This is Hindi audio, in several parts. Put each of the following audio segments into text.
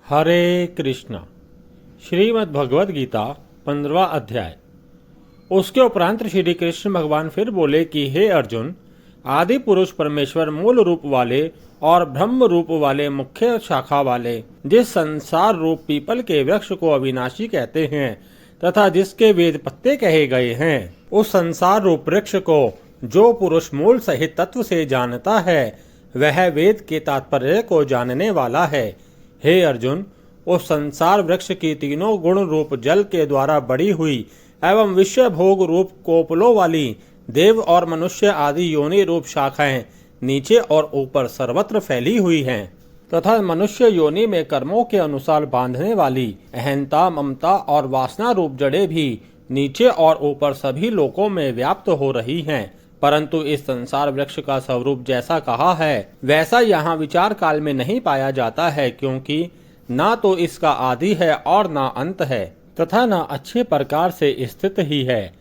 हरे कृष्णा। श्रीमद् भगवद गीता 15वां अध्याय। उसके उपरांत श्री कृष्ण भगवान फिर बोले कि हे अर्जुन, आदि पुरुष परमेश्वर मूल रूप वाले और ब्रह्म रूप वाले मुख्य शाखा वाले जिस संसार रूप पीपल के वृक्ष को अविनाशी कहते हैं तथा जिसके वेद पत्ते कहे गए हैं, उस संसार रूप वृक्ष को जो पुरुष मूल सहित तत्व से जानता है वह वेद के तात्पर्य को जानने वाला है। हे अर्जुन, उस संसार वृक्ष की तीनों गुण रूप जल के द्वारा बढ़ी हुई एवं विश्व भोग रूप कोपलों वाली देव और मनुष्य आदि योनि रूप शाखाएं नीचे और ऊपर सर्वत्र फैली हुई हैं तथा मनुष्य योनि में कर्मों के अनुसार बांधने वाली अहंता, ममता और वासना रूप जड़ें भी नीचे और ऊपर सभी लोकों में व्याप्त हो रही हैं। परंतु इस संसार वृक्ष का स्वरूप जैसा कहा है वैसा यहाँ विचार काल में नहीं पाया जाता है, क्योंकि ना तो इसका आदि है और ना अंत है तथा ना अच्छे प्रकार से स्थित ही है।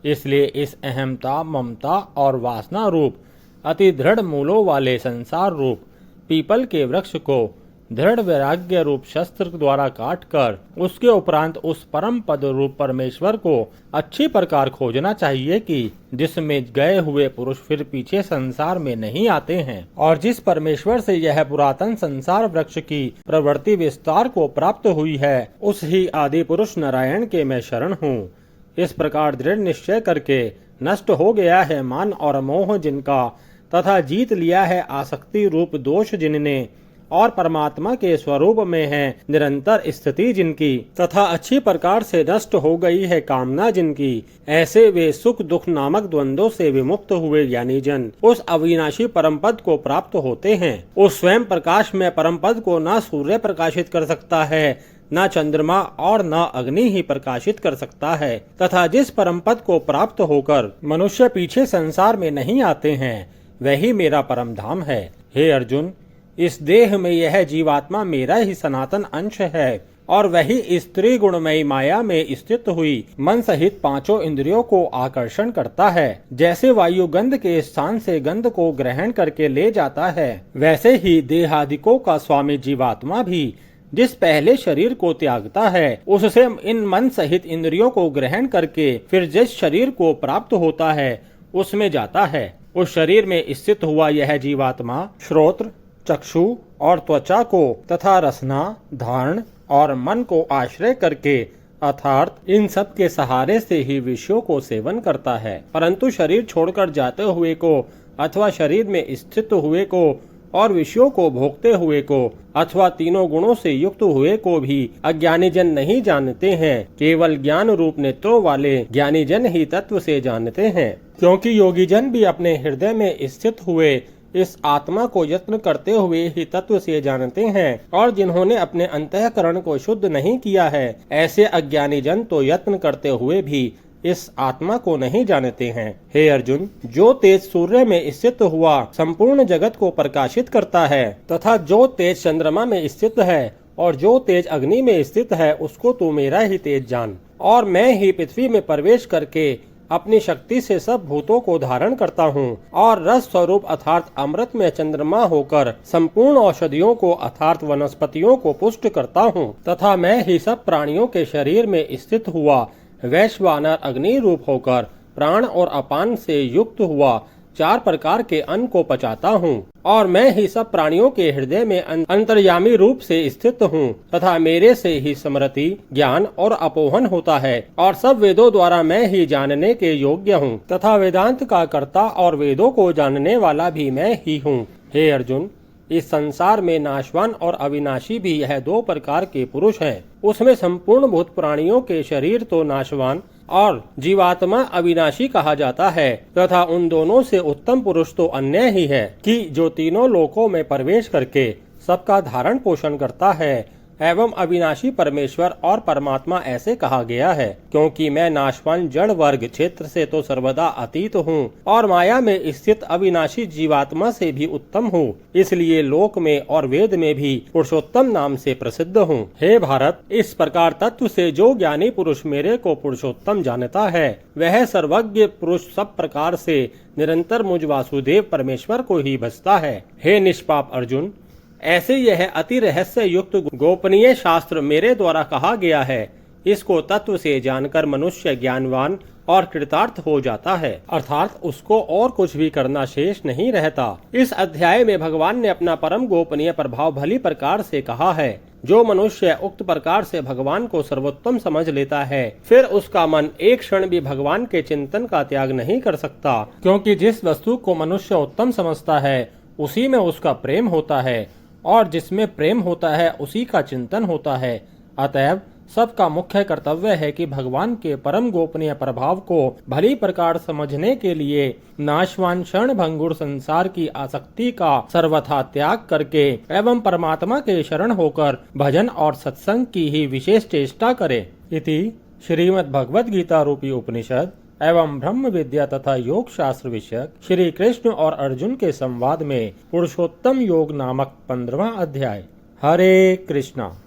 इसलिए इस अहमता, ममता और वासना रूप अति दृढ़ मूलों वाले संसार रूप पीपल के वृक्ष को दृढ़ वैराग्य रूप शस्त्र द्वारा काटकर उसके उपरांत उस परम पद रूप परमेश्वर को अच्छी प्रकार खोजना चाहिए कि जिसमें गए हुए पुरुष फिर पीछे संसार में नहीं आते हैं, और जिस परमेश्वर से यह पुरातन संसार वृक्ष की प्रवृत्ति विस्तार को प्राप्त हुई है, उस ही आदि पुरुष नारायण के मैं शरण हूँ। इस प्रकार दृढ़ निश्चय करके नष्ट हो गया है मान और मोह जिनका, तथा जीत लिया है आसक्ति रूप दोष जिनने, और परमात्मा के स्वरूप में है निरंतर स्थिति जिनकी, तथा अच्छी प्रकार से नष्ट हो गई है कामना जिनकी, ऐसे वे सुख दुख नामक द्वंद्वों से विमुक्त हुए ज्ञानी जन उस अविनाशी परम पद को प्राप्त होते हैं। उस स्वयं प्रकाश में परम पद को न सूर्य प्रकाशित कर सकता है, न चंद्रमा और न अग्नि ही प्रकाशित कर सकता है, तथा जिस परम पद को प्राप्त होकर मनुष्य पीछे संसार में नहीं आते हैं वही मेरा परम धाम है। हे अर्जुन, इस देह में यह जीवात्मा मेरा ही सनातन अंश है और वही स्त्री गुणमयी माया में स्थित हुई मन सहित पांचों इंद्रियों को आकर्षण करता है। जैसे वायु गंध के स्थान से गंध को ग्रहण करके ले जाता है, वैसे ही देहादिकों का स्वामी जीवात्मा भी जिस पहले शरीर को त्यागता है उससे इन मन सहित इंद्रियों को ग्रहण करके फिर जिस शरीर को प्राप्त होता है उसमें जाता है। उस शरीर में स्थित हुआ यह जीवात्मा श्रोत्र, चक्षु और त्वचा को तथा रसना, धारण और मन को आश्रय करके अर्थात इन सब के सहारे से ही विषयों को सेवन करता है। परंतु शरीर छोड़कर जाते हुए को अथवा शरीर में स्थित हुए को और विषयों को भोगते हुए को अथवा तीनों गुणों से युक्त हुए को भी अज्ञानी जन नहीं जानते हैं। केवल ज्ञान रूप नेत्रों वाले ज्ञानी जन ही तत्व से जानते हैं, क्योंकि योगी जन भी अपने हृदय में स्थित हुए इस आत्मा को यत्न करते हुए ही तत्व से जानते हैं, और जिन्होंने अपने अंतःकरण को शुद्ध नहीं किया है ऐसे अज्ञानी जन तो यत्न करते हुए भी इस आत्मा को नहीं जानते हैं। हे अर्जुन, जो तेज सूर्य में स्थित हुआ संपूर्ण जगत को प्रकाशित करता है तथा जो तेज चंद्रमा में स्थित है और जो तेज अग्नि में स्थित है उसको तू मेरा ही तेज जान। और मैं ही पृथ्वी में प्रवेश करके अपनी शक्ति से सब भूतों को धारण करता हूँ और रस स्वरूप अर्थात अमृत में चंद्रमा होकर संपूर्ण औषधियों को अर्थात वनस्पतियों को पुष्ट करता हूँ, तथा मैं ही सब प्राणियों के शरीर में स्थित हुआ वैश्वानर अग्नि रूप होकर प्राण और अपान से युक्त हुआ चार प्रकार के अन्न को पचाता हूँ, और मैं ही सब प्राणियों के हृदय में अंतर्यामी रूप से स्थित हूँ, तथा मेरे से ही स्मृति, ज्ञान और अपोहन होता है, और सब वेदों द्वारा मैं ही जानने के योग्य हूँ, तथा वेदांत का कर्ता और वेदों को जानने वाला भी मैं ही हूँ। हे अर्जुन, इस संसार में नाशवान और अविनाशी भी यह दो प्रकार के पुरुष हैं। उसमें संपूर्ण भूत प्राणियों के शरीर तो नाशवान और जीवात्मा अविनाशी कहा जाता है, तथा उन दोनों से उत्तम पुरुष तो अन्य ही है कि जो तीनों लोकों में प्रवेश करके सबका धारण पोषण करता है एवं अविनाशी परमेश्वर और परमात्मा ऐसे कहा गया है, क्योंकि मैं नाशवान जड़ वर्ग क्षेत्र से तो सर्वदा अतीत हूँ और माया में स्थित अविनाशी जीवात्मा से भी उत्तम हूँ, इसलिए लोक में और वेद में भी पुरुषोत्तम नाम से प्रसिद्ध हूँ। हे भारत, इस प्रकार तत्व से जो ज्ञानी पुरुष मेरे को पुरुषोत्तम जानता है वह सर्वज्ञ पुरुष सब प्रकार से निरंतर मुझ वासुदेव परमेश्वर को ही भजता है। हे निष्पाप अर्जुन, ऐसे यह अति रहस्य युक्त गोपनीय शास्त्र मेरे द्वारा कहा गया है, इसको तत्व से जानकर मनुष्य ज्ञानवान और कृतार्थ हो जाता है, अर्थात उसको और कुछ भी करना शेष नहीं रहता। इस अध्याय में भगवान ने अपना परम गोपनीय प्रभाव भली प्रकार से कहा है। जो मनुष्य उक्त प्रकार से भगवान को सर्वोत्तम समझ लेता है, फिर उसका मन एक क्षण भी भगवान के चिंतन का त्याग नहीं कर सकता, क्योंकि जिस वस्तु को मनुष्य उत्तम समझता है उसी में उसका प्रेम होता है, और जिसमें प्रेम होता है उसी का चिंतन होता है। अतएव सबका मुख्य कर्तव्य है कि भगवान के परम गोपनीय प्रभाव को भली प्रकार समझने के लिए नाशवान क्षण भंगुर संसार की आसक्ति का सर्वथा त्याग करके एवं परमात्मा के शरण होकर भजन और सत्संग की ही विशेष चेष्टा करे। इति श्रीमद् भगवद गीता रूपी उपनिषद एवं ब्रह्म विद्या तथा योग शास्त्र विषयक श्री कृष्ण और अर्जुन के संवाद में पुरुषोत्तम योग नामक 15वां अध्याय। हरे कृष्णा।